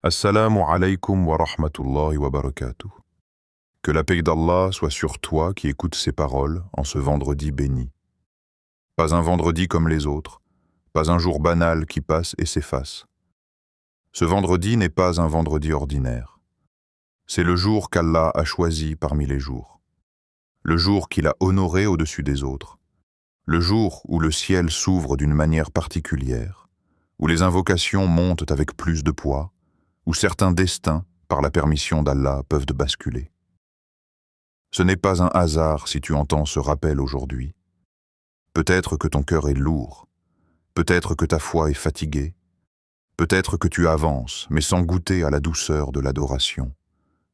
Assalamu alaikum wa rahmatullahi wa barakatuh. Que la paix d'Allah soit sur toi qui écoutes ces paroles en ce vendredi béni. Pas un vendredi comme les autres, pas un jour banal qui passe et s'efface. Ce vendredi n'est pas un vendredi ordinaire. C'est le jour qu'Allah a choisi parmi les jours. Le jour qu'il a honoré au-dessus des autres. Le jour où le ciel s'ouvre d'une manière particulière, où les invocations montent avec plus de poids, où certains destins, par la permission d'Allah, peuvent basculer. Ce n'est pas un hasard si tu entends ce rappel aujourd'hui. Peut-être que ton cœur est lourd, peut-être que ta foi est fatiguée, peut-être que tu avances, mais sans goûter à la douceur de l'adoration,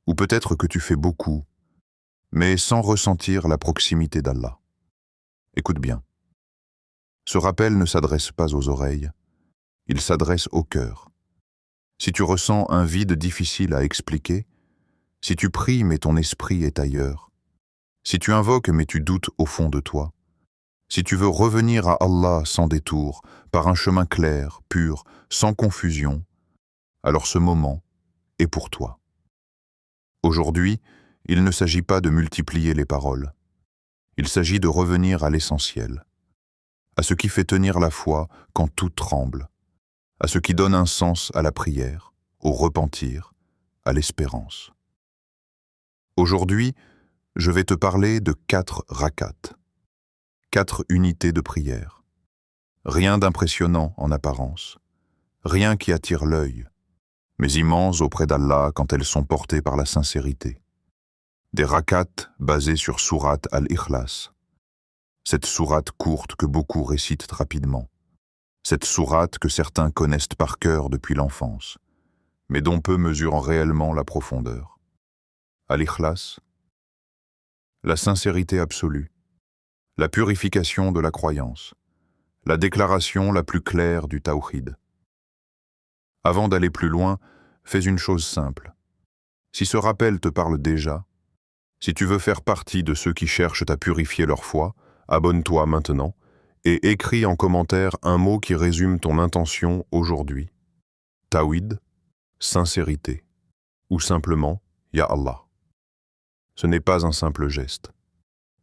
ou peut-être que tu fais beaucoup, mais sans ressentir la proximité d'Allah. Écoute bien. Ce rappel ne s'adresse pas aux oreilles, il s'adresse au cœur. Si tu ressens un vide difficile à expliquer, si tu pries mais ton esprit est ailleurs, si tu invoques mais tu doutes au fond de toi, si tu veux revenir à Allah sans détour, par un chemin clair, pur, sans confusion, alors ce moment est pour toi. Aujourd'hui, il ne s'agit pas de multiplier les paroles. Il s'agit de revenir à l'essentiel, à ce qui fait tenir la foi quand tout tremble, à ce qui donne un sens à la prière, au repentir, à l'espérance. Aujourd'hui, je vais te parler de 4 rakats, 4 unités de prière. Rien d'impressionnant en apparence, rien qui attire l'œil, mais immenses auprès d'Allah quand elles sont portées par la sincérité. Des rakats basés sur sourate Al-Ikhlas, cette sourate courte que beaucoup récitent rapidement, cette sourate que certains connaissent par cœur depuis l'enfance, mais dont peu mesurent réellement la profondeur. Al-Ikhlas, la sincérité absolue, la purification de la croyance, la déclaration la plus claire du tawhid. Avant d'aller plus loin, fais une chose simple. Si ce rappel te parle déjà, si tu veux faire partie de ceux qui cherchent à purifier leur foi, abonne-toi maintenant et écris en commentaire un mot qui résume ton intention aujourd'hui. Tawhid, sincérité, ou simplement Ya Allah. Ce n'est pas un simple geste,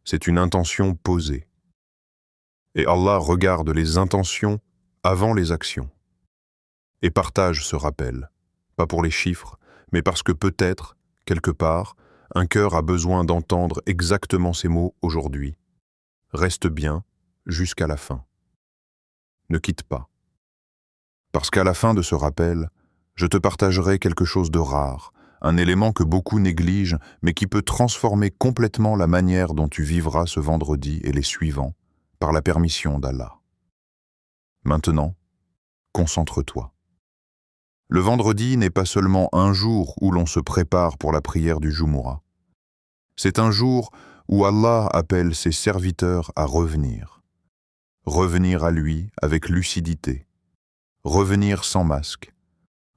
c'est une intention posée. Et Allah regarde les intentions avant les actions. Et partage ce rappel, pas pour les chiffres, mais parce que peut-être, quelque part, un cœur a besoin d'entendre exactement ces mots aujourd'hui. Reste bien jusqu'à la fin. Ne quitte pas. Parce qu'à la fin de ce rappel, je te partagerai quelque chose de rare, un élément que beaucoup négligent, mais qui peut transformer complètement la manière dont tu vivras ce vendredi et les suivants, par la permission d'Allah. Maintenant, concentre-toi. Le vendredi n'est pas seulement un jour où l'on se prépare pour la prière du Jumu'ah. C'est un jour où Allah appelle ses serviteurs à revenir. Revenir à lui avec lucidité. Revenir sans masque.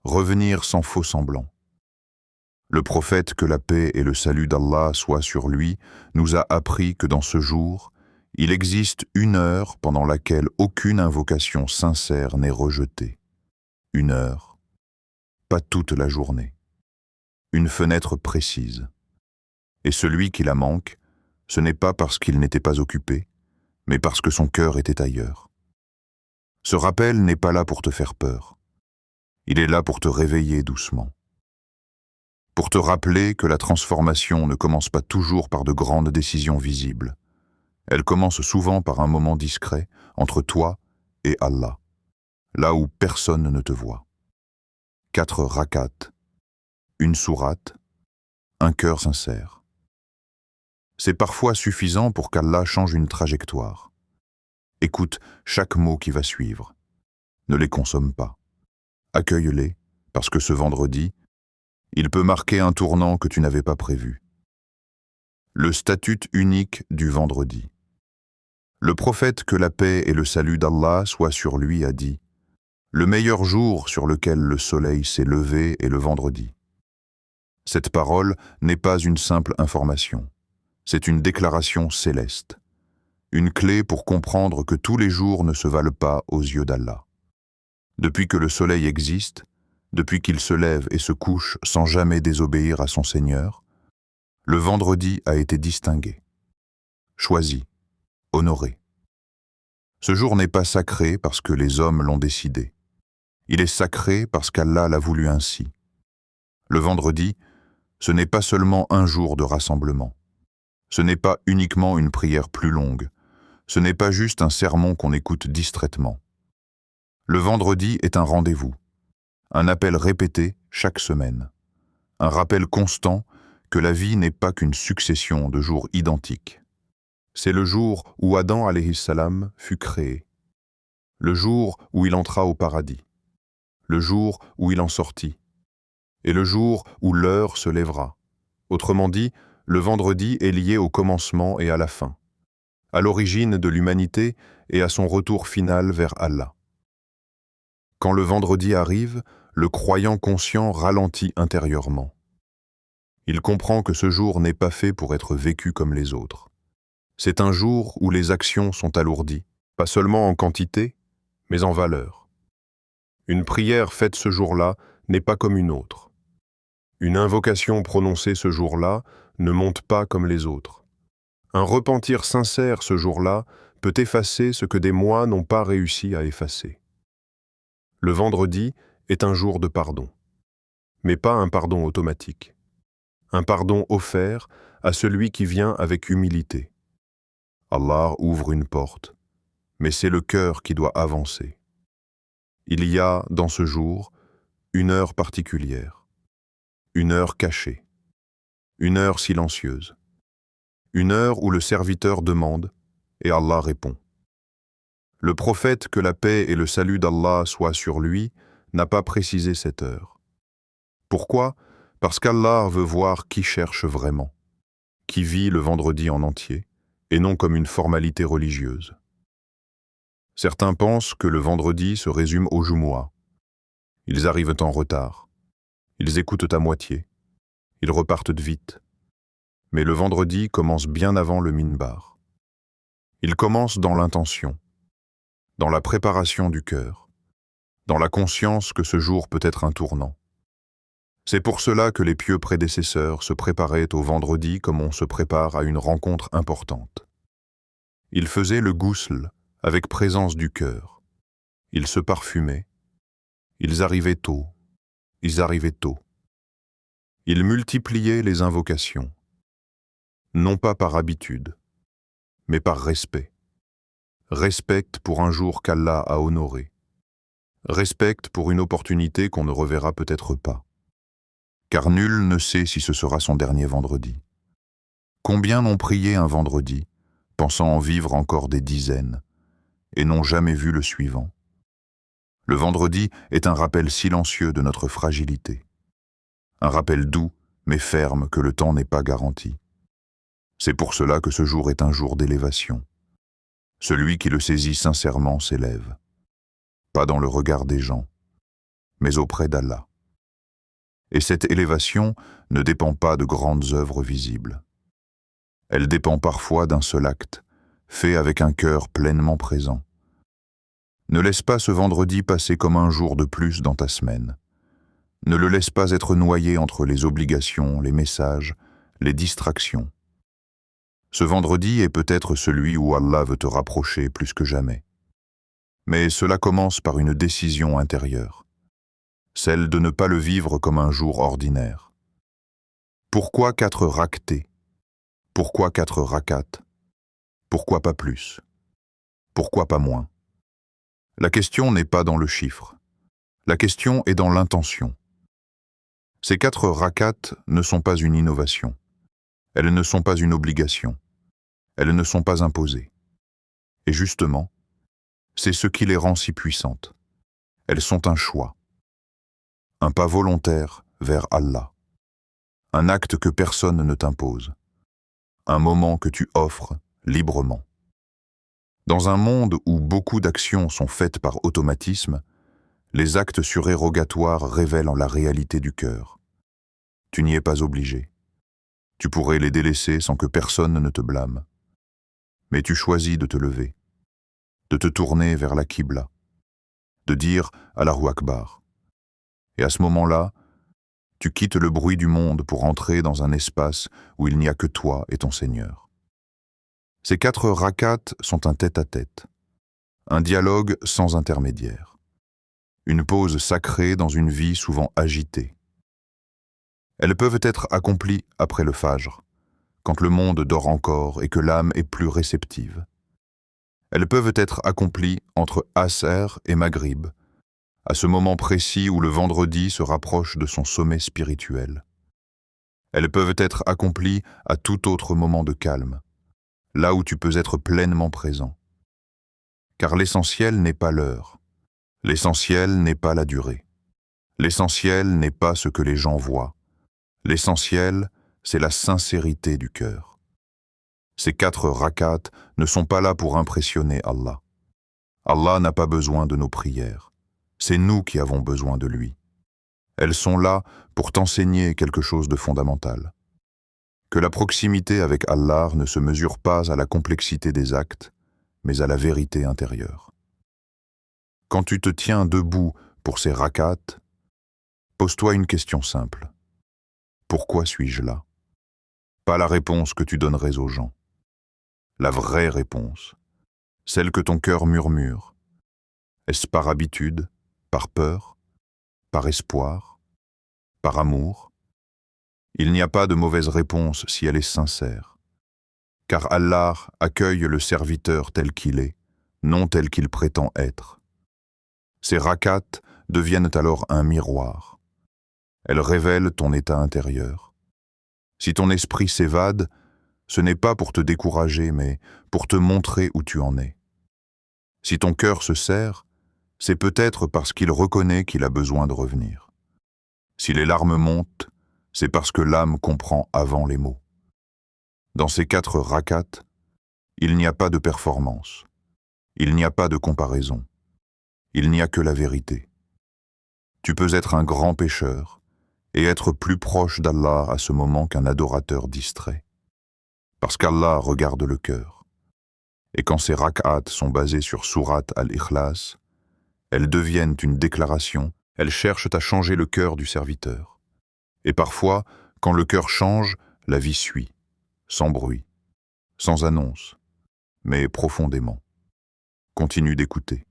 Revenir sans faux semblant. Le prophète, que la paix et le salut d'Allah soient sur lui, nous a appris que dans ce jour, il existe une heure pendant laquelle aucune invocation sincère n'est rejetée. Une heure, pas toute la journée. Une fenêtre précise. Et celui qui la manque, ce n'est pas parce qu'il n'était pas occupé, mais parce que son cœur était ailleurs. Ce rappel n'est pas là pour te faire peur. Il est là pour te réveiller doucement. Pour te rappeler que la transformation ne commence pas toujours par de grandes décisions visibles. Elle commence souvent par un moment discret entre toi et Allah, là où personne ne te voit. 4 rakats, une sourate, un cœur sincère. C'est parfois suffisant pour qu'Allah change une trajectoire. Écoute chaque mot qui va suivre. Ne les consomme pas. Accueille-les, parce que ce vendredi, il peut marquer un tournant que tu n'avais pas prévu. Le statut unique du vendredi. Le prophète, que la paix et le salut d'Allah soient sur lui, a dit « Le meilleur jour sur lequel le soleil s'est levé est le vendredi. » Cette parole n'est pas une simple information. C'est une déclaration céleste. Une clé pour comprendre que tous les jours ne se valent pas aux yeux d'Allah. Depuis que le soleil existe, depuis qu'il se lève et se couche sans jamais désobéir à son Seigneur, le vendredi a été distingué, choisi, honoré. Ce jour n'est pas sacré parce que les hommes l'ont décidé. Il est sacré parce qu'Allah l'a voulu ainsi. Le vendredi, ce n'est pas seulement un jour de rassemblement. Ce n'est pas uniquement une prière plus longue. Ce n'est pas juste un sermon qu'on écoute distraitement. Le vendredi est un rendez-vous, un appel répété chaque semaine, un rappel constant que la vie n'est pas qu'une succession de jours identiques. C'est le jour où Adam alayhi salam fut créé, le jour où il entra au paradis, le jour où il en sortit, et le jour où l'heure se lèvera. Autrement dit, le vendredi est lié au commencement et à la fin, à l'origine de l'humanité et à son retour final vers Allah. Quand le vendredi arrive, le croyant conscient ralentit intérieurement. Il comprend que ce jour n'est pas fait pour être vécu comme les autres. C'est un jour où les actions sont alourdies, pas seulement en quantité, mais en valeur. Une prière faite ce jour-là n'est pas comme une autre. Une invocation prononcée ce jour-là ne monte pas comme les autres. Un repentir sincère ce jour-là peut effacer ce que des mois n'ont pas réussi à effacer. Le vendredi est un jour de pardon, mais pas un pardon automatique. Un pardon offert à celui qui vient avec humilité. Allah ouvre une porte, mais c'est le cœur qui doit avancer. Il y a, dans ce jour, une heure particulière, une heure cachée, une heure silencieuse, une heure où le serviteur demande et Allah répond. Le prophète, que la paix et le salut d'Allah soient sur lui, n'a pas précisé cette heure. Pourquoi ? Parce qu'Allah veut voir qui cherche vraiment, qui vit le vendredi en entier, et non comme une formalité religieuse. Certains pensent que le vendredi se résume au Jumu'ah. Ils arrivent en retard, ils écoutent à moitié, ils repartent vite. Mais le vendredi commence bien avant le minbar. Il commence dans l'intention, dans la préparation du cœur, dans la conscience que ce jour peut être un tournant. C'est pour cela que les pieux prédécesseurs se préparaient au vendredi comme on se prépare à une rencontre importante. Ils faisaient le ghusl avec présence du cœur. Ils se parfumaient. Ils arrivaient tôt. Ils arrivaient tôt. Ils multipliaient les invocations, non pas par habitude, mais par respect. Respecte pour un jour qu'Allah a honoré. Respecte pour une opportunité qu'on ne reverra peut-être pas. Car nul ne sait si ce sera son dernier vendredi. Combien n'ont prié un vendredi, pensant en vivre encore des dizaines, et n'ont jamais vu le suivant. Le vendredi est un rappel silencieux de notre fragilité. Un rappel doux, mais ferme, que le temps n'est pas garanti. C'est pour cela que ce jour est un jour d'élévation. Celui qui le saisit sincèrement s'élève. Pas dans le regard des gens, mais auprès d'Allah. Et cette élévation ne dépend pas de grandes œuvres visibles. Elle dépend parfois d'un seul acte, fait avec un cœur pleinement présent. Ne laisse pas ce vendredi passer comme un jour de plus dans ta semaine. Ne le laisse pas être noyé entre les obligations, les messages, les distractions. Ce vendredi est peut-être celui où Allah veut te rapprocher plus que jamais. Mais cela commence par une décision intérieure, celle de ne pas le vivre comme un jour ordinaire. Pourquoi 4 rak'tés? Pourquoi 4 rakats? Pourquoi pas plus? Pourquoi pas moins? La question n'est pas dans le chiffre. La question est dans l'intention. Ces 4 rakats ne sont pas une innovation. Elles ne sont pas une obligation. Elles ne sont pas imposées. Et justement, c'est ce qui les rend si puissantes. Elles sont un choix. Un pas volontaire vers Allah. Un acte que personne ne t'impose. Un moment que tu offres librement. Dans un monde où beaucoup d'actions sont faites par automatisme, les actes surérogatoires révèlent la réalité du cœur. Tu n'y es pas obligé. Tu pourrais les délaisser sans que personne ne te blâme. Mais tu choisis de te lever, de te tourner vers la Qibla, de dire Allahu Akbar. Et à ce moment-là, tu quittes le bruit du monde pour entrer dans un espace où il n'y a que toi et ton Seigneur. Ces 4 rakats sont un tête-à-tête, un dialogue sans intermédiaire, une pause sacrée dans une vie souvent agitée. Elles peuvent être accomplies après le fajr, quand le monde dort encore et que l'âme est plus réceptive. Elles peuvent être accomplies entre Asr et Maghrib, à ce moment précis où le vendredi se rapproche de son sommet spirituel. Elles peuvent être accomplies à tout autre moment de calme, là où tu peux être pleinement présent. Car l'essentiel n'est pas l'heure, l'essentiel n'est pas la durée, l'essentiel n'est pas ce que les gens voient, l'essentiel, c'est la sincérité du cœur. Ces 4 rakats ne sont pas là pour impressionner Allah. Allah n'a pas besoin de nos prières. C'est nous qui avons besoin de lui. Elles sont là pour t'enseigner quelque chose de fondamental. Que la proximité avec Allah ne se mesure pas à la complexité des actes, mais à la vérité intérieure. Quand tu te tiens debout pour ces rakats, pose-toi une question simple. Pourquoi suis-je là? Pas la réponse que tu donnerais aux gens. La vraie réponse, celle que ton cœur murmure. Est-ce par habitude, par peur, par espoir, par amour? Il n'y a pas de mauvaise réponse si elle est sincère. Car Allah accueille le serviteur tel qu'il est, non tel qu'il prétend être. Ces rakats deviennent alors un miroir. Elles révèlent ton état intérieur. Si ton esprit s'évade, ce n'est pas pour te décourager, mais pour te montrer où tu en es. Si ton cœur se serre, c'est peut-être parce qu'il reconnaît qu'il a besoin de revenir. Si les larmes montent, c'est parce que l'âme comprend avant les mots. Dans ces 4 rakats, il n'y a pas de performance, il n'y a pas de comparaison, il n'y a que la vérité. Tu peux être un grand pécheur et être plus proche d'Allah à ce moment qu'un adorateur distrait. Parce qu'Allah regarde le cœur. Et quand ces rak'at sont basés sur Surat al-Ikhlas, elles deviennent une déclaration, elles cherchent à changer le cœur du serviteur. Et parfois, quand le cœur change, la vie suit, sans bruit, sans annonce, mais profondément. Continue d'écouter.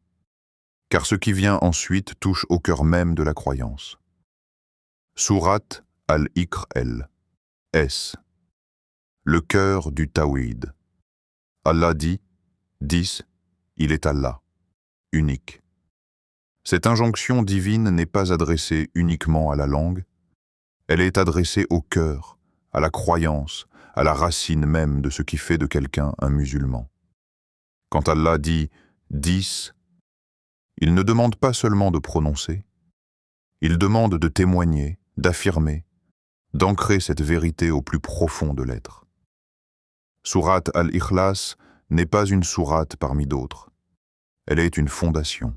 Car ce qui vient ensuite touche au cœur même de la croyance. Surat al-Iqr S. Le cœur du Tawhid. Allah dit, 10, il est Allah, unique. Cette injonction divine n'est pas adressée uniquement à la langue, elle est adressée au cœur, à la croyance, à la racine même de ce qui fait de quelqu'un un musulman. Quand Allah dit 10, il ne demande pas seulement de prononcer, il demande de témoigner, d'affirmer, d'ancrer cette vérité au plus profond de l'être. Surat al-Ikhlas n'est pas une sourate parmi d'autres. Elle est une fondation.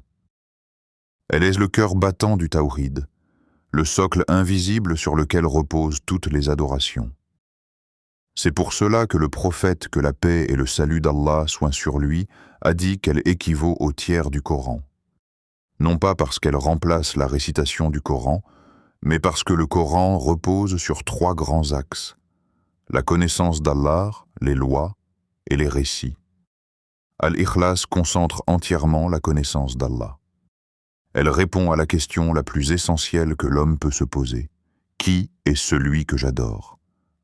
Elle est le cœur battant du Tawhid, le socle invisible sur lequel reposent toutes les adorations. C'est pour cela que le prophète, que la paix et le salut d'Allah soient sur lui, a dit qu'elle équivaut au tiers du Coran. Non pas parce qu'elle remplace la récitation du Coran, mais parce que le Coran repose sur 3 grands axes: la connaissance d'Allah, les lois et les récits. Al-Ikhlas concentre entièrement la connaissance d'Allah. Elle répond à la question la plus essentielle que l'homme peut se poser. Qui est celui que j'adore?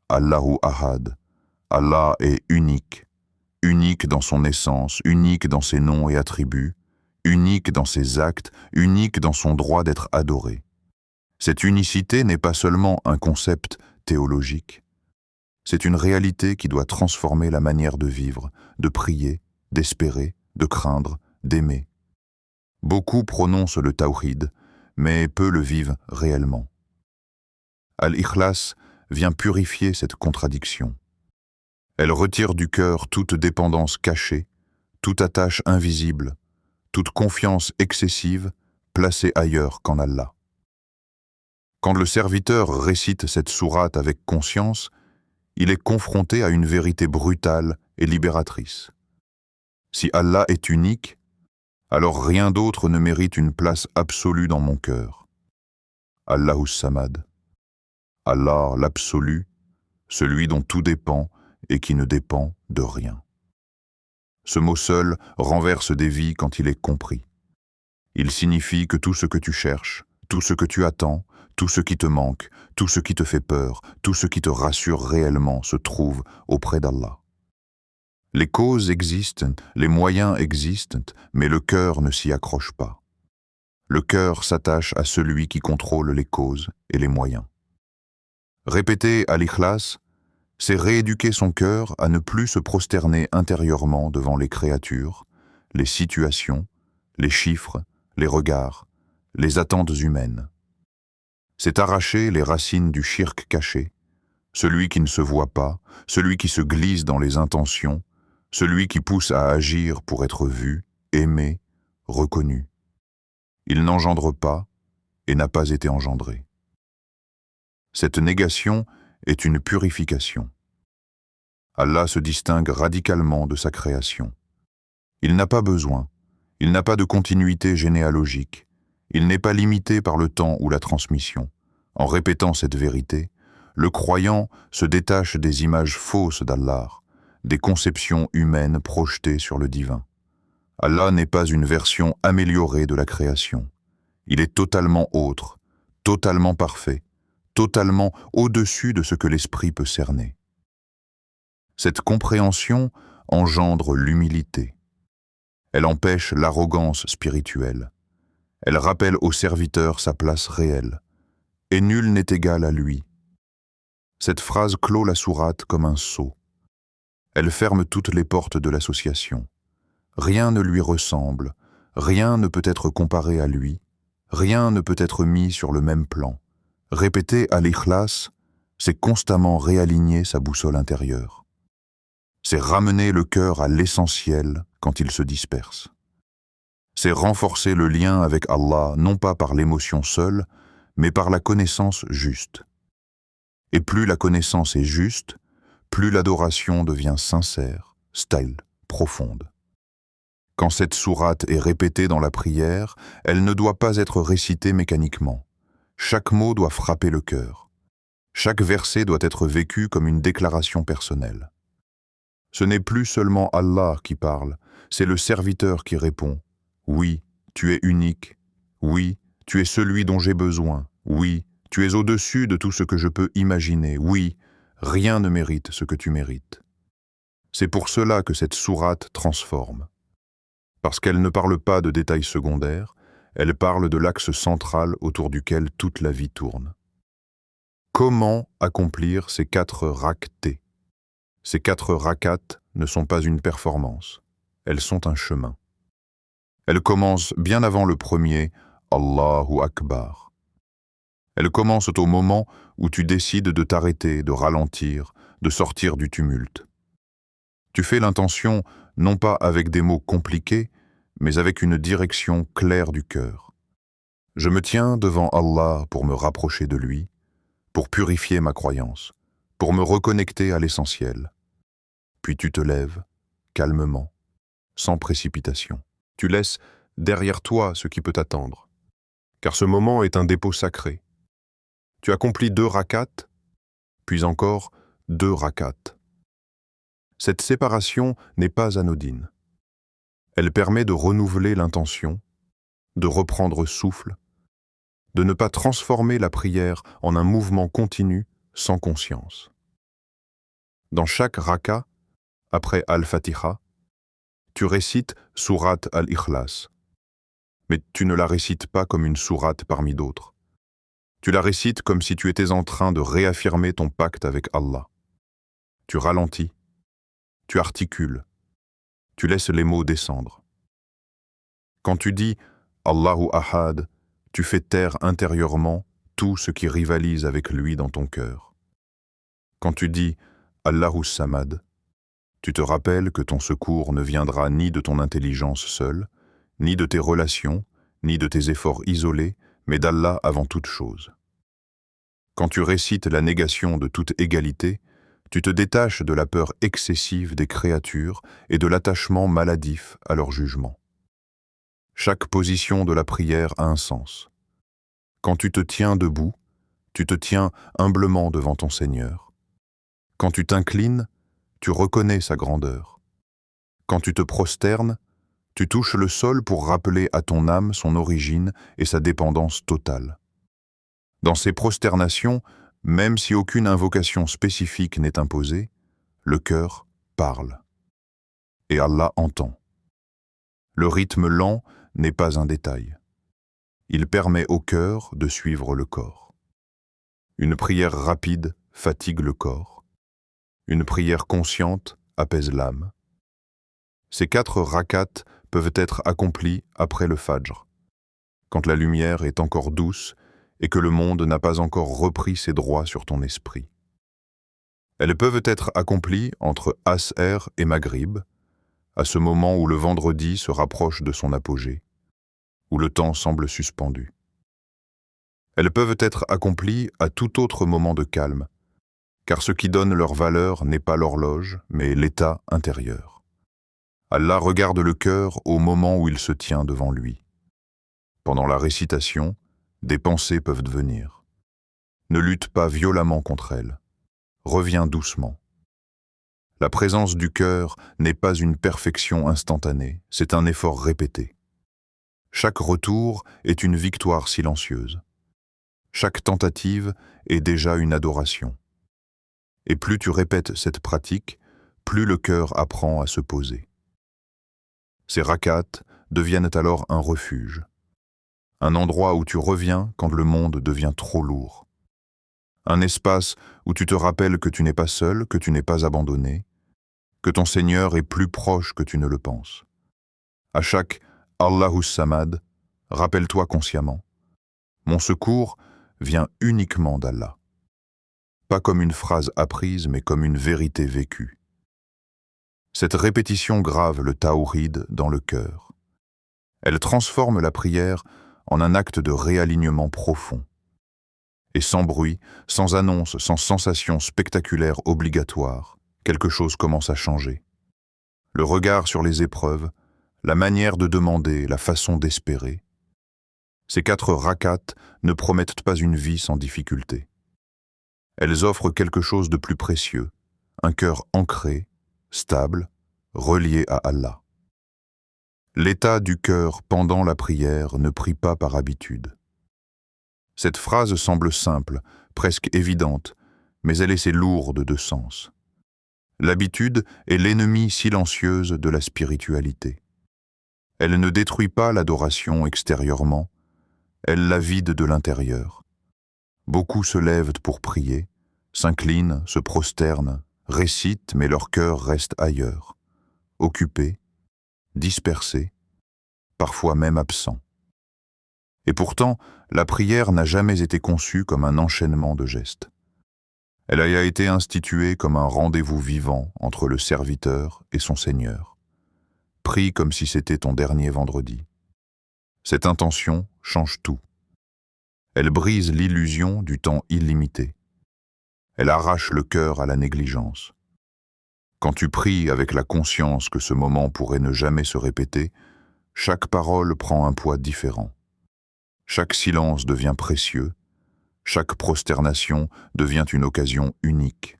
Allahu Ahad. Allah est unique. Unique dans son essence, unique dans ses noms et attributs, unique dans ses actes, unique dans son droit d'être adoré. Cette unicité n'est pas seulement un concept théologique. C'est une réalité qui doit transformer la manière de vivre, de prier, d'espérer, de craindre, d'aimer. Beaucoup prononcent le tawhid, mais peu le vivent réellement. Al-Ikhlas vient purifier cette contradiction. Elle retire du cœur toute dépendance cachée, toute attache invisible, toute confiance excessive placée ailleurs qu'en Allah. Quand le serviteur récite cette sourate avec conscience, il est confronté à une vérité brutale et libératrice. Si Allah est unique, alors rien d'autre ne mérite une place absolue dans mon cœur. Allahus Samad. Allah l'absolu, celui dont tout dépend et qui ne dépend de rien. Ce mot seul renverse des vies quand il est compris. Il signifie que tout ce que tu cherches, tout ce que tu attends, tout ce qui te manque, tout ce qui te fait peur, tout ce qui te rassure réellement se trouve auprès d'Allah. Les causes existent, les moyens existent, mais le cœur ne s'y accroche pas. Le cœur s'attache à celui qui contrôle les causes et les moyens. Répéter Al-Ikhlas, c'est rééduquer son cœur à ne plus se prosterner intérieurement devant les créatures, les situations, les chiffres, les regards, les attentes humaines. C'est arracher les racines du shirk caché, celui qui ne se voit pas, celui qui se glisse dans les intentions, celui qui pousse à agir pour être vu, aimé, reconnu. Il n'engendre pas et n'a pas été engendré. Cette négation est une purification. Allah se distingue radicalement de sa création. Il n'a pas besoin, il n'a pas de continuité généalogique, il n'est pas limité par le temps ou la transmission. En répétant cette vérité, le croyant se détache des images fausses d'Allah, des conceptions humaines projetées sur le divin. Allah n'est pas une version améliorée de la création. Il est totalement autre, totalement parfait, totalement au-dessus de ce que l'esprit peut cerner. Cette compréhension engendre l'humilité. Elle empêche l'arrogance spirituelle. Elle rappelle au serviteur sa place réelle. Et nul n'est égal à lui. Cette phrase clôt la sourate comme un sceau. Elle ferme toutes les portes de l'association. Rien ne lui ressemble, rien ne peut être comparé à lui, rien ne peut être mis sur le même plan. Répéter Al-Ikhlas, c'est constamment réaligner sa boussole intérieure. C'est ramener le cœur à l'essentiel quand il se disperse. C'est renforcer le lien avec Allah non pas par l'émotion seule, mais par la connaissance juste. Et plus la connaissance est juste, plus l'adoration devient sincère, style, profonde. Quand cette sourate est répétée dans la prière, elle ne doit pas être récitée mécaniquement. Chaque mot doit frapper le cœur. Chaque verset doit être vécu comme une déclaration personnelle. Ce n'est plus seulement Allah qui parle, c'est le serviteur qui répond. Oui, tu es unique. Oui, tu es celui dont j'ai besoin. Oui, tu es au-dessus de tout ce que je peux imaginer. Oui, rien ne mérite ce que tu mérites. C'est pour cela que cette sourate transforme. Parce qu'elle ne parle pas de détails secondaires, elle parle de l'axe central autour duquel toute la vie tourne. Comment accomplir ces 4 rak'tés? Ces 4 rakats ne sont pas une performance, elles sont un chemin. Elles commencent bien avant le premier « Allahu Akbar ». Elles commencent au moment où tu décides de t'arrêter, de ralentir, de sortir du tumulte. Tu fais l'intention non pas avec des mots compliqués, mais avec une direction claire du cœur. Je me tiens devant Allah pour me rapprocher de lui, pour purifier ma croyance, pour me reconnecter à l'essentiel. Puis tu te lèves, calmement, sans précipitation. Tu laisses derrière toi ce qui peut t'attendre, car ce moment est un dépôt sacré. Tu accomplis 2 rakats, puis encore 2 rakats. Cette séparation n'est pas anodine. Elle permet de renouveler l'intention, de reprendre souffle, de ne pas transformer la prière en un mouvement continu sans conscience. Dans chaque raka, après Al-Fatiha, tu récites sourate Al-Ikhlas, mais tu ne la récites pas comme une sourate parmi d'autres. Tu la récites comme si tu étais en train de réaffirmer ton pacte avec Allah. Tu ralentis, tu articules, tu laisses les mots descendre. Quand tu dis Allahu Ahad, tu fais taire intérieurement tout ce qui rivalise avec lui dans ton cœur. Quand tu dis Allahus Samad, tu te rappelles que ton secours ne viendra ni de ton intelligence seule, ni de tes relations, ni de tes efforts isolés, mais d'Allah avant toute chose. Quand tu récites la négation de toute égalité, tu te détaches de la peur excessive des créatures et de l'attachement maladif à leur jugement. Chaque position de la prière a un sens. Quand tu te tiens debout, tu te tiens humblement devant ton Seigneur. Quand tu t'inclines, tu reconnais sa grandeur. Quand tu te prosternes, tu touches le sol pour rappeler à ton âme son origine et sa dépendance totale. Dans ces prosternations, même si aucune invocation spécifique n'est imposée, le cœur parle. Et Allah entend. Le rythme lent n'est pas un détail. Il permet au cœur de suivre le corps. Une prière rapide fatigue le corps. Une prière consciente apaise l'âme. Ces 4 rakats peuvent être accomplis après le fajr, quand la lumière est encore douce et que le monde n'a pas encore repris ses droits sur ton esprit. Elles peuvent être accomplies entre Asr et Maghrib, à ce moment où le vendredi se rapproche de son apogée, où le temps semble suspendu. Elles peuvent être accomplies à tout autre moment de calme, car ce qui donne leur valeur n'est pas l'horloge, mais l'état intérieur. Allah regarde le cœur au moment où il se tient devant lui. Pendant la récitation, des pensées peuvent venir. Ne lutte pas violemment contre elles. Reviens doucement. La présence du cœur n'est pas une perfection instantanée, c'est un effort répété. Chaque retour est une victoire silencieuse. Chaque tentative est déjà une adoration. Et plus tu répètes cette pratique, plus le cœur apprend à se poser. Ces rakats deviennent alors un refuge, un endroit où tu reviens quand le monde devient trop lourd, un espace où tu te rappelles que tu n'es pas seul, que tu n'es pas abandonné, que ton Seigneur est plus proche que tu ne le penses. À chaque Allahus Samad, rappelle-toi consciemment, mon secours vient uniquement d'Allah. Pas comme une phrase apprise, mais comme une vérité vécue. Cette répétition grave le tawhid dans le cœur. Elle transforme la prière en un acte de réalignement profond. Et sans bruit, sans annonce, sans sensation spectaculaire obligatoire, quelque chose commence à changer. Le regard sur les épreuves, la manière de demander, la façon d'espérer. Ces 4 rakats ne promettent pas une vie sans difficulté. Elles offrent quelque chose de plus précieux, un cœur ancré, stable, relié à Allah. L'état du cœur pendant la prière ne prie pas par habitude. Cette phrase semble simple, presque évidente, mais elle est si lourde de sens. L'habitude est l'ennemie silencieuse de la spiritualité. Elle ne détruit pas l'adoration extérieurement, elle la vide de l'intérieur. Beaucoup se lèvent pour prier, s'inclinent, se prosternent, récitent, mais leur cœur reste ailleurs, occupé, dispersé, parfois même absent. Et pourtant, la prière n'a jamais été conçue comme un enchaînement de gestes. Elle a été instituée comme un rendez-vous vivant entre le serviteur et son Seigneur. Prie comme si c'était ton dernier vendredi. Cette intention change tout. Elle brise l'illusion du temps illimité. Elle arrache le cœur à la négligence. Quand tu pries avec la conscience que ce moment pourrait ne jamais se répéter, chaque parole prend un poids différent. Chaque silence devient précieux, chaque prosternation devient une occasion unique.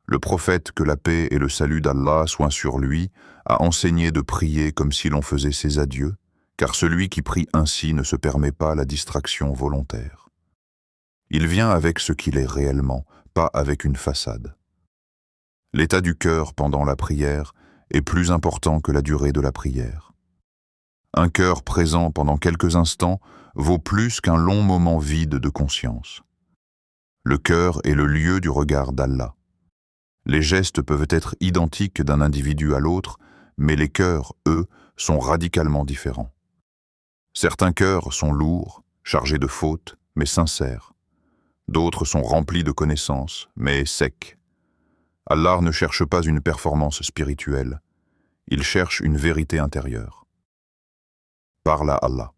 Le prophète, que la paix et le salut d'Allah soient sur lui, a enseigné de prier comme si l'on faisait ses adieux, car celui qui prie ainsi ne se permet pas la distraction volontaire. Il vient avec ce qu'il est réellement, pas avec une façade. L'état du cœur pendant la prière est plus important que la durée de la prière. Un cœur présent pendant quelques instants vaut plus qu'un long moment vide de conscience. Le cœur est le lieu du regard d'Allah. Les gestes peuvent être identiques d'un individu à l'autre, mais les cœurs, eux, sont radicalement différents. Certains cœurs sont lourds, chargés de fautes, mais sincères. D'autres sont remplis de connaissances, mais secs. Allah ne cherche pas une performance spirituelle, il cherche une vérité intérieure. Parle à Allah.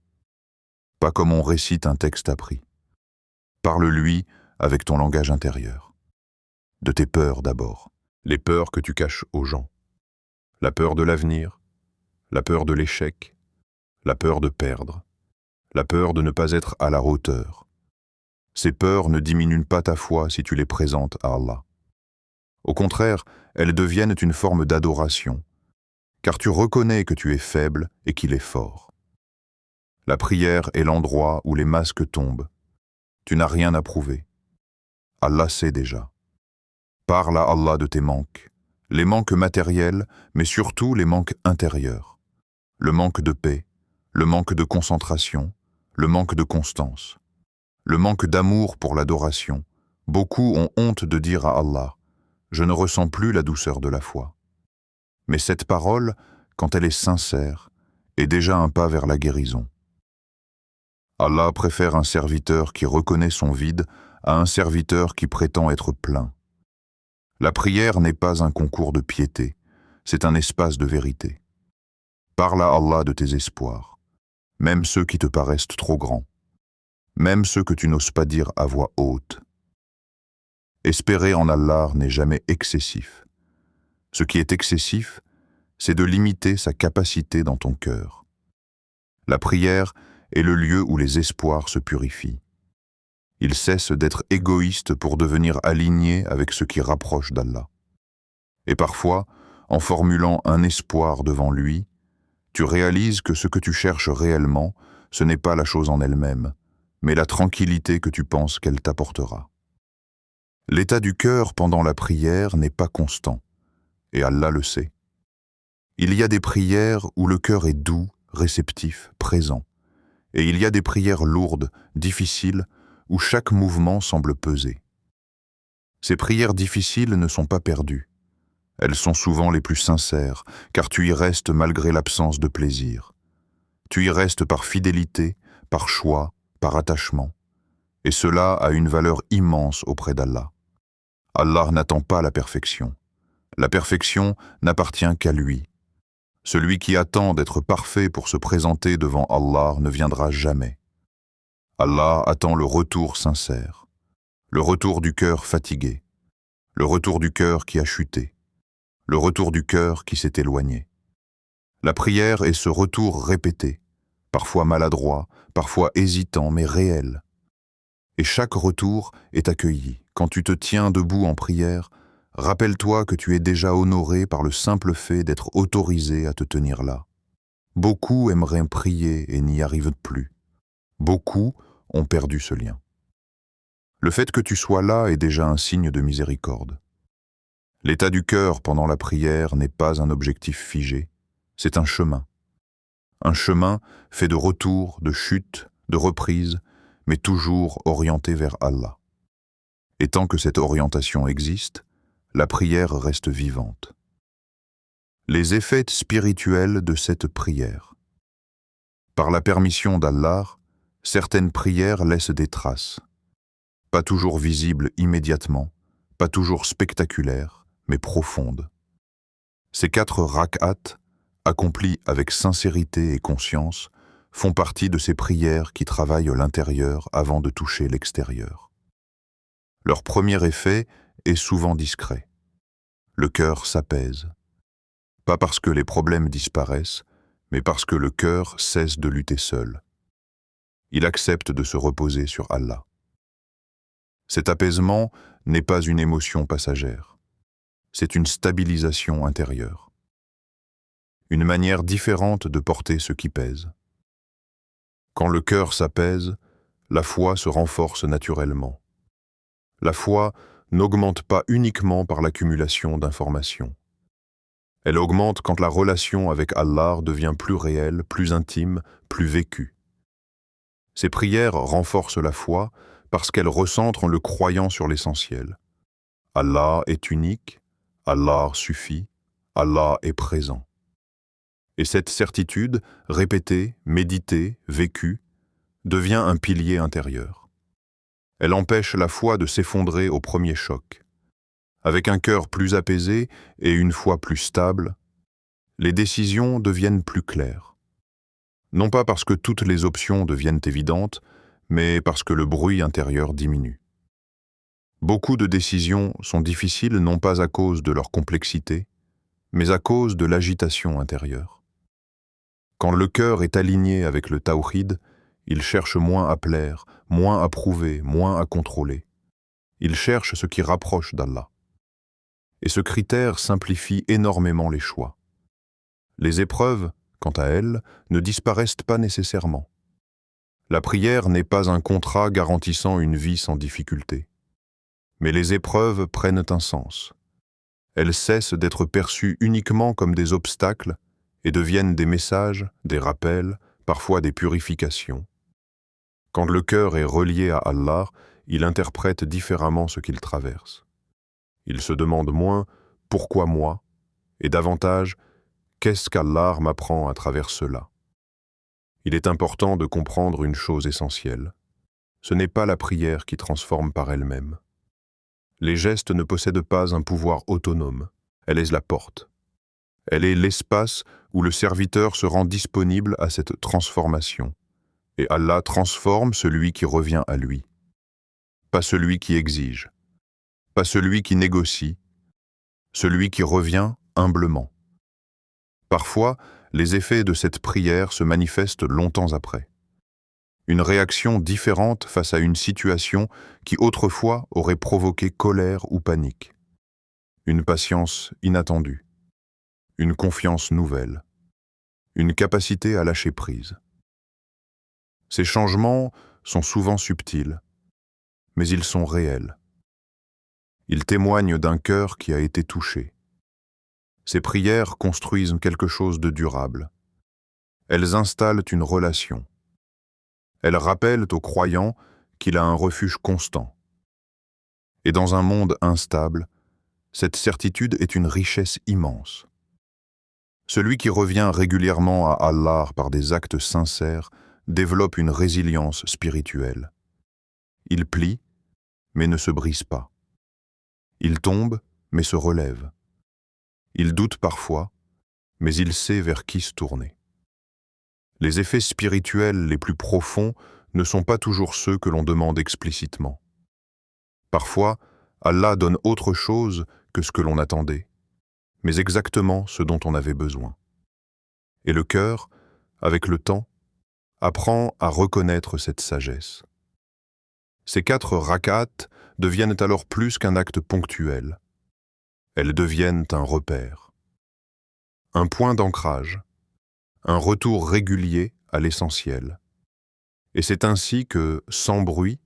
Pas comme on récite un texte appris. Parle-lui avec ton langage intérieur. De tes peurs d'abord, les peurs que tu caches aux gens. La peur de l'avenir, la peur de l'échec, la peur de perdre, la peur de ne pas être à la hauteur. Ces peurs ne diminuent pas ta foi si tu les présentes à Allah. Au contraire, elles deviennent une forme d'adoration, car tu reconnais que tu es faible et qu'il est fort. La prière est l'endroit où les masques tombent. Tu n'as rien à prouver. Allah sait déjà. Parle à Allah de tes manques, les manques matériels, mais surtout les manques intérieurs. Le manque de paix, le manque de concentration, le manque de constance, le manque d'amour pour l'adoration. Beaucoup ont honte de dire à Allah « Je ne ressens plus la douceur de la foi ». Mais cette parole, quand elle est sincère, est déjà un pas vers la guérison. Allah préfère un serviteur qui reconnaît son vide à un serviteur qui prétend être plein. La prière n'est pas un concours de piété, c'est un espace de vérité. Parle à Allah de tes espoirs, même ceux qui te paraissent trop grands, même ceux que tu n'oses pas dire à voix haute. Espérer en Allah n'est jamais excessif. Ce qui est excessif, c'est de limiter sa capacité dans ton cœur. La prière est le lieu où les espoirs se purifient. Ils cessent d'être égoïstes pour devenir alignés avec ce qui rapproche d'Allah. Et parfois, en formulant un espoir devant lui, tu réalises que ce que tu cherches réellement, ce n'est pas la chose en elle-même, mais la tranquillité que tu penses qu'elle t'apportera. L'état du cœur pendant la prière n'est pas constant, et Allah le sait. Il y a des prières où le cœur est doux, réceptif, présent, et il y a des prières lourdes, difficiles, où chaque mouvement semble peser. Ces prières difficiles ne sont pas perdues. Elles sont souvent les plus sincères, car tu y restes malgré l'absence de plaisir. Tu y restes par fidélité, par choix, par attachement. Et cela a une valeur immense auprès d'Allah. Allah n'attend pas la perfection. La perfection n'appartient qu'à lui. Celui qui attend d'être parfait pour se présenter devant Allah ne viendra jamais. Allah attend le retour sincère, le retour du cœur fatigué, le retour du cœur qui a chuté, le retour du cœur qui s'est éloigné. La prière est ce retour répété, parfois maladroit, parfois hésitant, mais réel. Et chaque retour est accueilli. Quand tu te tiens debout en prière, rappelle-toi que tu es déjà honoré par le simple fait d'être autorisé à te tenir là. Beaucoup aimeraient prier et n'y arrivent plus. Beaucoup ont perdu ce lien. Le fait que tu sois là est déjà un signe de miséricorde. L'état du cœur pendant la prière n'est pas un objectif figé, c'est un chemin. Un chemin fait de retours, de chutes, de reprises, mais toujours orienté vers Allah. Et tant que cette orientation existe, la prière reste vivante. Les effets spirituels de cette prière. Par la permission d'Allah, certaines prières laissent des traces. Pas toujours visibles immédiatement, pas toujours spectaculaires, mais profondes. Ces 4 rak'at, accomplies avec sincérité et conscience, font partie de ces prières qui travaillent l'intérieur avant de toucher l'extérieur. Leur premier effet est souvent discret. Le cœur s'apaise. Pas parce que les problèmes disparaissent, mais parce que le cœur cesse de lutter seul. Il accepte de se reposer sur Allah. Cet apaisement n'est pas une émotion passagère. C'est une stabilisation intérieure. Une manière différente de porter ce qui pèse. Quand le cœur s'apaise, la foi se renforce naturellement. La foi n'augmente pas uniquement par l'accumulation d'informations. Elle augmente quand la relation avec Allah devient plus réelle, plus intime, plus vécue. Ces prières renforcent la foi parce qu'elles recentrent le croyant sur l'essentiel. Allah est unique, Allah suffit, Allah est présent. Et cette certitude, répétée, méditée, vécue, devient un pilier intérieur. Elle empêche la foi de s'effondrer au premier choc. Avec un cœur plus apaisé et une foi plus stable, les décisions deviennent plus claires. Non pas parce que toutes les options deviennent évidentes, mais parce que le bruit intérieur diminue. Beaucoup de décisions sont difficiles non pas à cause de leur complexité, mais à cause de l'agitation intérieure. Quand le cœur est aligné avec le tawhid, Il cherche moins à plaire, moins à prouver, moins à contrôler. Il cherche ce qui rapproche d'Allah. Et ce critère simplifie énormément les choix. Les épreuves, quant à elles, ne disparaissent pas nécessairement. La prière n'est pas un contrat garantissant une vie sans difficulté. Mais les épreuves prennent un sens. Elles cessent d'être perçues uniquement comme des obstacles et deviennent des messages, des rappels, parfois des purifications. Quand le cœur est relié à Allah, il interprète différemment ce qu'il traverse. Il se demande moins « pourquoi moi ?» et davantage « qu'est-ce qu'Allah m'apprend à travers cela ?» Il est important de comprendre une chose essentielle. Ce n'est pas la prière qui transforme par elle-même. Les gestes ne possèdent pas un pouvoir autonome. Elle est la porte. Elle est l'espace où le serviteur se rend disponible à cette transformation. Et Allah transforme celui qui revient à lui. Pas celui qui exige. Pas celui qui négocie. Celui qui revient humblement. Parfois, les effets de cette prière se manifestent longtemps après. Une réaction différente face à une situation qui autrefois aurait provoqué colère ou panique. Une patience inattendue. Une confiance nouvelle. Une capacité à lâcher prise. Ces changements sont souvent subtils, mais ils sont réels. Ils témoignent d'un cœur qui a été touché. Ces prières construisent quelque chose de durable. Elles installent une relation. Elles rappellent au croyant qu'il a un refuge constant. Et dans un monde instable, cette certitude est une richesse immense. Celui qui revient régulièrement à Allah par des actes sincères développe une résilience spirituelle. Il plie, mais ne se brise pas. Il tombe, mais se relève. Il doute parfois, mais il sait vers qui se tourner. Les effets spirituels les plus profonds ne sont pas toujours ceux que l'on demande explicitement. Parfois, Allah donne autre chose que ce que l'on attendait, mais exactement ce dont on avait besoin. Et le cœur, avec le temps, apprend à reconnaître cette sagesse. Ces 4 rak'at deviennent alors plus qu'un acte ponctuel. Elles deviennent un repère, un point d'ancrage, un retour régulier à l'essentiel. Et c'est ainsi que, sans bruit,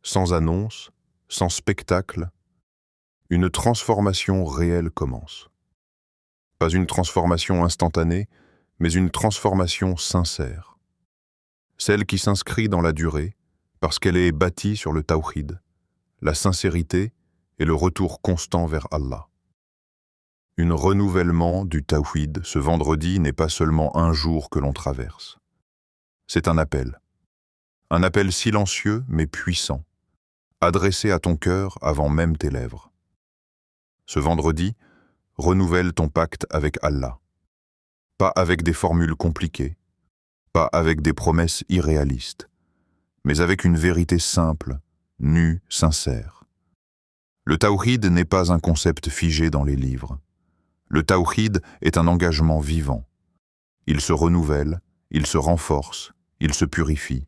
sans annonce, sans spectacle, une transformation réelle commence. Pas une transformation instantanée, mais une transformation sincère. Celle qui s'inscrit dans la durée, parce qu'elle est bâtie sur le tawhid, la sincérité et le retour constant vers Allah. Un renouvellement du tawhid ce vendredi n'est pas seulement un jour que l'on traverse. C'est un appel silencieux mais puissant, adressé à ton cœur avant même tes lèvres. Ce vendredi, renouvelle ton pacte avec Allah. Pas avec des formules compliquées, pas avec des promesses irréalistes, mais avec une vérité simple, nue, sincère. Le tawhid n'est pas un concept figé dans les livres. Le tawhid est un engagement vivant. Il se renouvelle, il se renforce, il se purifie.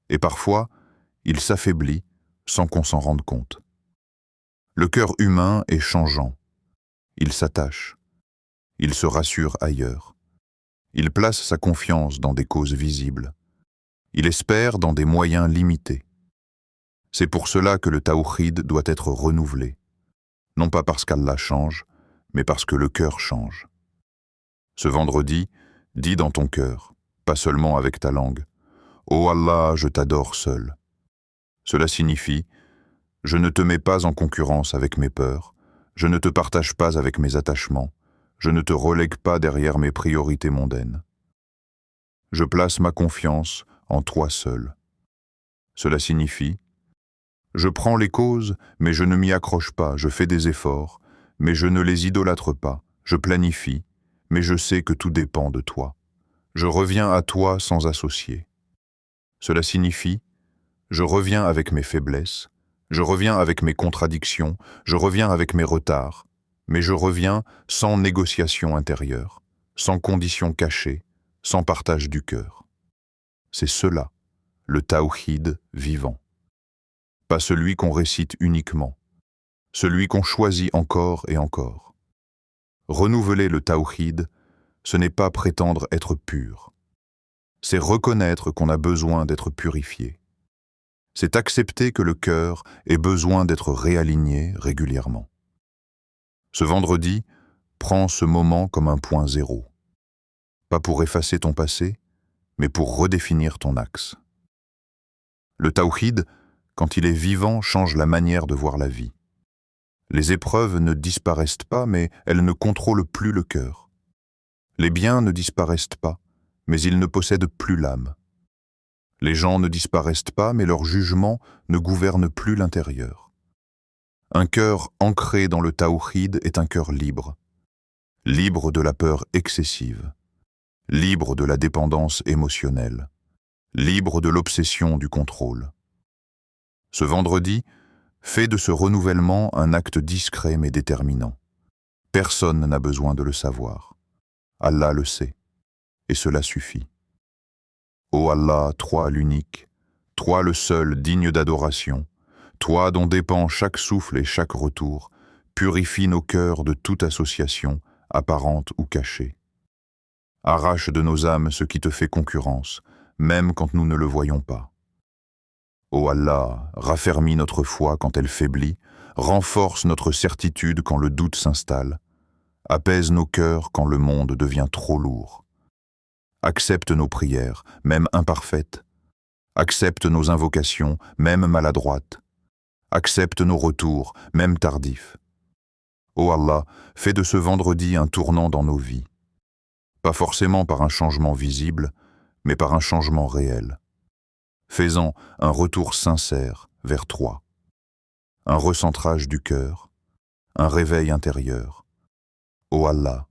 Et parfois, il s'affaiblit sans qu'on s'en rende compte. Le cœur humain est changeant. Il s'attache. Il se rassure ailleurs. Il place sa confiance dans des causes visibles. Il espère dans des moyens limités. C'est pour cela que le tawhid doit être renouvelé. Non pas parce qu'Allah change, mais parce que le cœur change. Ce vendredi, dis dans ton cœur, pas seulement avec ta langue, « Ô Allah, je t'adore seul ». Cela signifie « Je ne te mets pas en concurrence avec mes peurs, je ne te partage pas avec mes attachements, je ne te relègue pas derrière mes priorités mondaines. Je place ma confiance en toi seul. » Cela signifie « Je prends les causes, mais je ne m'y accroche pas, je fais des efforts, mais je ne les idolâtre pas, je planifie, mais je sais que tout dépend de toi. Je reviens à toi sans associé. » Cela signifie « Je reviens avec mes faiblesses, je reviens avec mes contradictions, je reviens avec mes retards, mais je reviens sans négociation intérieure, sans conditions cachées, sans partage du cœur. » C'est cela, le tawhid vivant. Pas celui qu'on récite uniquement, celui qu'on choisit encore et encore. Renouveler le tawhid, ce n'est pas prétendre être pur. C'est reconnaître qu'on a besoin d'être purifié. C'est accepter que le cœur ait besoin d'être réaligné régulièrement. Ce vendredi, prends ce moment comme un point zéro. Pas pour effacer ton passé, mais pour redéfinir ton axe. Le tawhid, quand il est vivant, change la manière de voir la vie. Les épreuves ne disparaissent pas, mais elles ne contrôlent plus le cœur. Les biens ne disparaissent pas, mais ils ne possèdent plus l'âme. Les gens ne disparaissent pas, mais leur jugement ne gouverne plus l'intérieur. Un cœur ancré dans le tawhid est un cœur libre, libre de la peur excessive, libre de la dépendance émotionnelle, libre de l'obsession du contrôle. Ce vendredi, fais de ce renouvellement un acte discret mais déterminant. Personne n'a besoin de le savoir. Allah le sait, et cela suffit. Ô Allah, toi l'unique, toi le seul digne d'adoration, toi dont dépend chaque souffle et chaque retour, purifie nos cœurs de toute association, apparente ou cachée. Arrache de nos âmes ce qui te fait concurrence, même quand nous ne le voyons pas. Ô Allah, raffermis notre foi quand elle faiblit, renforce notre certitude quand le doute s'installe, apaise nos cœurs quand le monde devient trop lourd. Accepte nos prières, même imparfaites. Accepte nos invocations, même maladroites. Accepte nos retours, même tardifs. Ô Allah, fais de ce vendredi un tournant dans nos vies. Pas forcément par un changement visible, mais par un changement réel. Fais-en un retour sincère vers toi. Un recentrage du cœur, un réveil intérieur. Ô Allah,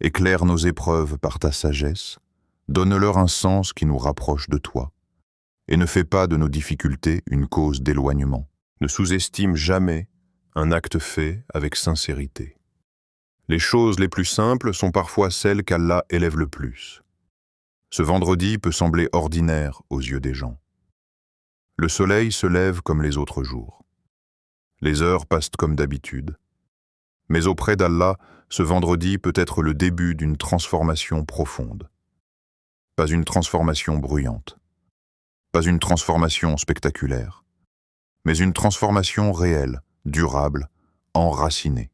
éclaire nos épreuves par ta sagesse, donne-leur un sens qui nous rapproche de toi, et ne fais pas de nos difficultés une cause d'éloignement. Ne sous-estime jamais un acte fait avec sincérité. Les choses les plus simples sont parfois celles qu'Allah élève le plus. Ce vendredi peut sembler ordinaire aux yeux des gens. Le soleil se lève comme les autres jours. Les heures passent comme d'habitude. Mais auprès d'Allah, ce vendredi peut être le début d'une transformation profonde. Pas une transformation bruyante. Pas une transformation spectaculaire. Mais une transformation réelle, durable, enracinée.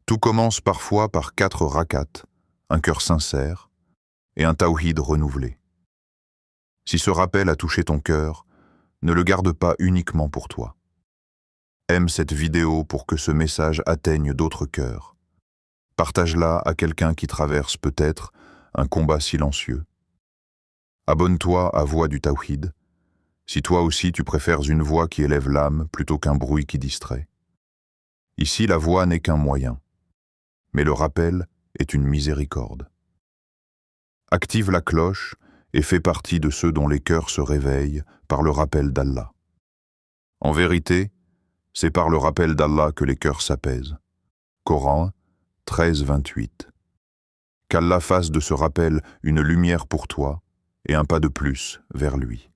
Tout commence parfois par 4 rakats, un cœur sincère et un tawhid renouvelé. Si ce rappel a touché ton cœur, ne le garde pas uniquement pour toi. Aime cette vidéo pour que ce message atteigne d'autres cœurs. Partage-la à quelqu'un qui traverse peut-être un combat silencieux. Abonne-toi à Voix du Tawhid, si toi aussi tu préfères une voix qui élève l'âme plutôt qu'un bruit qui distrait. Ici, la voix n'est qu'un moyen, mais le rappel est une miséricorde. Active la cloche et fais partie de ceux dont les cœurs se réveillent par le rappel d'Allah. En vérité, c'est par le rappel d'Allah que les cœurs s'apaisent. Coran 13-28. Qu'Allah fasse de ce rappel une lumière pour toi et un pas de plus vers lui.